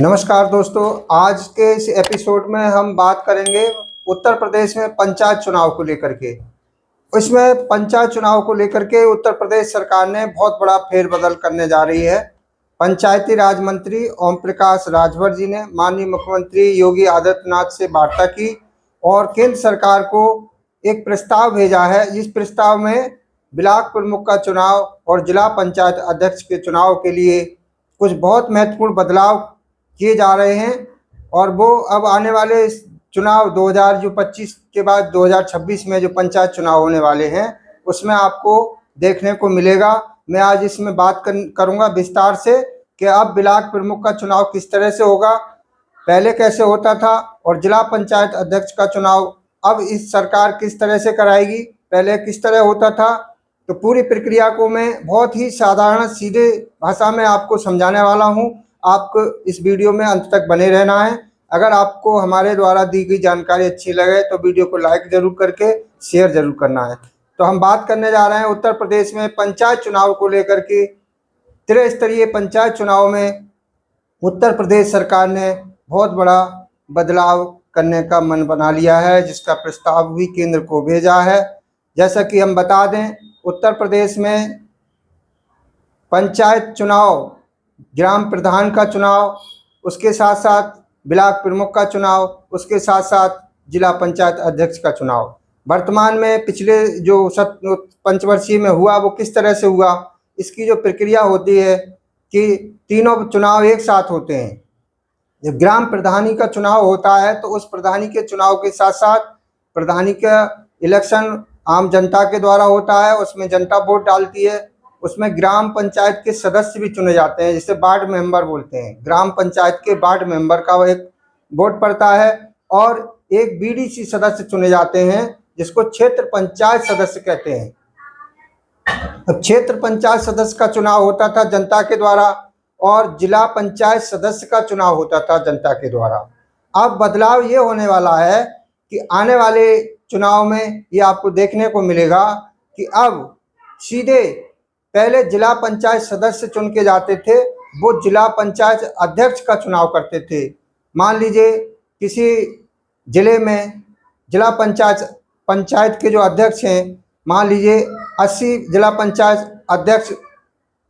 नमस्कार दोस्तों, आज के इस एपिसोड में हम बात करेंगे उत्तर प्रदेश में पंचायत चुनाव को लेकर के। इसमें पंचायत चुनाव को लेकर के उत्तर प्रदेश सरकार ने बहुत बड़ा फेरबदल करने जा रही है। पंचायती राज मंत्री ओम प्रकाश राजभर जी ने माननीय मुख्यमंत्री योगी आदित्यनाथ से वार्ता की और केंद्र सरकार को एक प्रस्ताव भेजा है। इस प्रस्ताव में ब्लॉक प्रमुख का चुनाव और जिला पंचायत अध्यक्ष के चुनाव के लिए कुछ बहुत महत्वपूर्ण बदलाव किए जा रहे हैं और वो अब आने वाले चुनाव 2025 के बाद 2026 में जो पंचायत चुनाव होने वाले हैं उसमें आपको देखने को मिलेगा। मैं आज इसमें बात करूंगा विस्तार से कि अब ब्लॉक प्रमुख का चुनाव किस तरह से होगा, पहले कैसे होता था, और जिला पंचायत अध्यक्ष का चुनाव अब इस सरकार किस तरह से कराएगी, पहले किस तरह होता था। तो पूरी प्रक्रिया को मैं बहुत ही साधारण सीधे भाषा में आपको समझाने वाला हूँ। आपको इस वीडियो में अंत तक बने रहना है। अगर आपको हमारे द्वारा दी गई जानकारी अच्छी लगे तो वीडियो को लाइक जरूर करके शेयर जरूर करना है। तो हम बात करने जा रहे हैं उत्तर प्रदेश में पंचायत चुनाव को लेकर के। त्रिस्तरीय पंचायत चुनाव में उत्तर प्रदेश सरकार ने बहुत बड़ा बदलाव करने का मन बना लिया है, जिसका प्रस्ताव भी केंद्र को भेजा है। जैसा कि हम बता दें, उत्तर प्रदेश में पंचायत चुनाव, ग्राम प्रधान का चुनाव, उसके साथ साथ ब्लॉक प्रमुख का चुनाव, उसके साथ साथ जिला पंचायत अध्यक्ष का चुनाव वर्तमान में पिछले जो पंचवर्षीय में हुआ वो किस तरह से हुआ। इसकी जो प्रक्रिया होती है कि तीनों चुनाव एक साथ होते हैं। जब ग्राम प्रधानी का चुनाव होता है तो उस प्रधानी के चुनाव के साथ साथ प्रधानी का इलेक्शन आम जनता के द्वारा होता है, उसमें जनता वोट डालती है। उसमें ग्राम पंचायत के सदस्य भी चुने जाते हैं, जिसे वार्ड मेंबर बोलते हैं। ग्राम पंचायत के वार्ड मेंबर का एक वोट पड़ता है और एक बीडीसी सदस्य चुने जाते हैं, जिसको क्षेत्र पंचायत सदस्य कहते हैं। अब क्षेत्र पंचायत सदस्य का चुनाव होता था जनता के द्वारा और जिला पंचायत सदस्य का चुनाव होता था जनता के द्वारा। अब बदलाव ये होने वाला है कि आने वाले चुनाव में ये आपको देखने को मिलेगा कि अब सीधे पहले जिला पंचायत सदस्य चुन के जाते थे, वो जिला पंचायत अध्यक्ष का चुनाव करते थे। मान लीजिए किसी जिले में जिला पंचायत के जो अध्यक्ष हैं, मान लीजिए 80 जिला पंचायत अध्यक्ष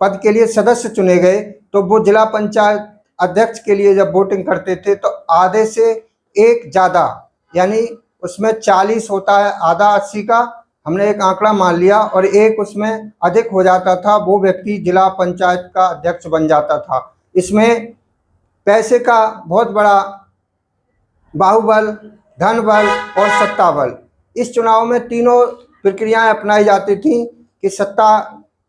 पद के लिए सदस्य चुने गए, तो वो जिला पंचायत अध्यक्ष के लिए जब वोटिंग करते थे तो आधे से एक ज़्यादा, यानी उसमें 40 होता है, आधा 80 का हमने एक आंकड़ा मान लिया, और एक उसमें अधिक हो जाता था, वो व्यक्ति जिला पंचायत का अध्यक्ष बन जाता था। इसमें पैसे का बहुत बड़ा बाहुबल, धन बल और सत्ता बल, इस चुनाव में तीनों प्रक्रियाएं अपनाई जाती थी कि सत्ता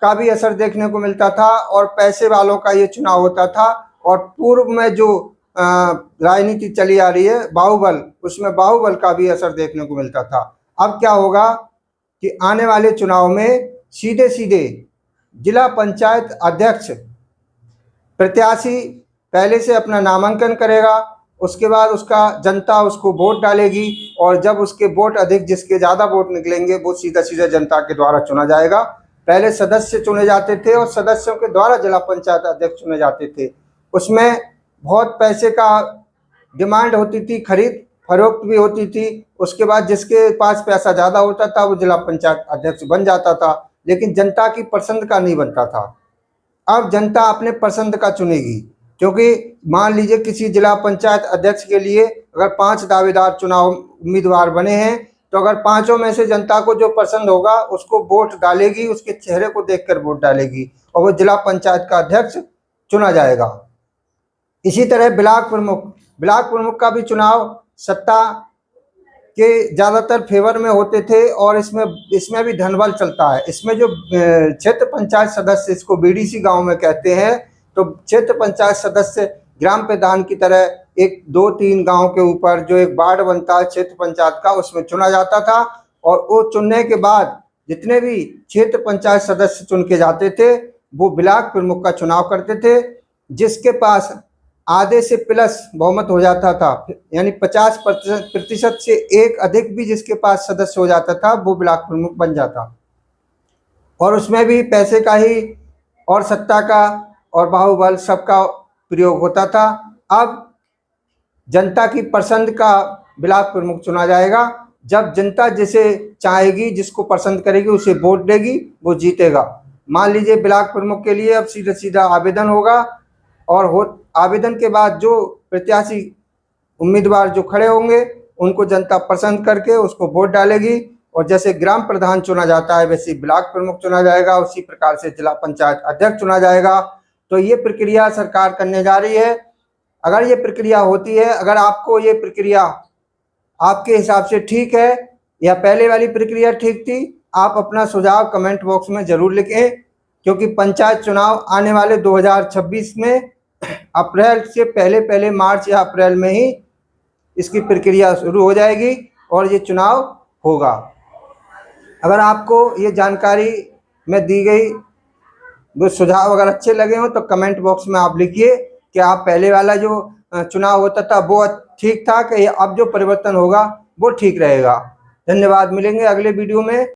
का भी असर देखने को मिलता था और पैसे वालों का ये चुनाव होता था। और पूर्व में जो राजनीति चली आ रही है बाहुबल, उसमें बाहुबल का भी असर देखने को मिलता था। अब क्या होगा कि आने वाले चुनाव में सीधे सीधे जिला पंचायत अध्यक्ष प्रत्याशी पहले से अपना नामांकन करेगा, उसके बाद उसका जनता उसको वोट डालेगी, और जब उसके वोट अधिक, जिसके ज़्यादा वोट निकलेंगे, वो सीधा सीधा जनता के द्वारा चुना जाएगा। पहले सदस्य चुने जाते थे और सदस्यों के द्वारा जिला पंचायत अध्यक्ष चुने जाते थे। उसमें बहुत पैसे का डिमांड होती थी, खरीद फरोख्त भी होती थी। उसके बाद जिसके पास पैसा ज़्यादा होता था वो जिला पंचायत अध्यक्ष बन जाता था, लेकिन जनता की पसंद का नहीं बनता था। अब जनता अपने पसंद का चुनेगी, क्योंकि मान लीजिए किसी जिला पंचायत अध्यक्ष के लिए अगर 5 दावेदार चुनाव उम्मीदवार बने हैं, तो अगर 5 में से जनता को जो पसंद होगा उसको वोट डालेगी, उसके चेहरे को देखकर वोट डालेगी और वो जिला पंचायत का अध्यक्ष चुना जाएगा। इसी तरह ब्लॉक प्रमुख का भी चुनाव सत्ता के ज़्यादातर फेवर में होते थे और इसमें भी धनबल चलता है। इसमें जो क्षेत्र पंचायत सदस्य, इसको बीडीसी गांव में कहते हैं, तो क्षेत्र पंचायत सदस्य ग्राम प्रधान की तरह एक 2-3 गांव के ऊपर जो एक वार्ड बनता है क्षेत्र पंचायत का, उसमें चुना जाता था। और वो चुनने के बाद जितने भी क्षेत्र पंचायत सदस्य चुन के जाते थे वो ब्लॉक प्रमुख का चुनाव करते थे। जिसके पास आधे से प्लस बहुमत हो जाता था, यानी 50% से एक अधिक भी जिसके पास सदस्य हो जाता था, वो ब्लॉक प्रमुख बन जाता। और उसमें भी पैसे का ही और सत्ता का और बाहुबल सबका प्रयोग होता था। अब जनता की पसंद का ब्लॉक प्रमुख चुना जाएगा। जब जनता जिसे चाहेगी, जिसको पसंद करेगी, उसे वोट देगी, वो जीतेगा। मान लीजिए ब्लॉक प्रमुख के लिए अब सीधा सीधा आवेदन होगा और आवेदन के बाद जो प्रत्याशी उम्मीदवार जो खड़े होंगे उनको जनता पसंद करके उसको वोट डालेगी। और जैसे ग्राम प्रधान चुना जाता है वैसे ब्लॉक प्रमुख चुना जाएगा, उसी प्रकार से जिला पंचायत अध्यक्ष चुना जाएगा। तो ये प्रक्रिया सरकार करने जा रही है। अगर ये प्रक्रिया होती है, अगर आपको ये प्रक्रिया आपके हिसाब से ठीक है या पहले वाली प्रक्रिया ठीक थी, आप अपना सुझाव कमेंट बॉक्स में ज़रूर लिखें, क्योंकि पंचायत चुनाव आने वाले 2026 में अप्रैल से पहले मार्च या अप्रैल में ही इसकी प्रक्रिया शुरू हो जाएगी और ये चुनाव होगा। अगर आपको ये जानकारी में दी गई वो सुझाव अगर अच्छे लगे हों तो कमेंट बॉक्स में आप लिखिए कि आप पहले वाला जो चुनाव होता था वो ठीक था कि अब जो परिवर्तन होगा वो ठीक रहेगा। धन्यवाद, मिलेंगे अगले वीडियो में।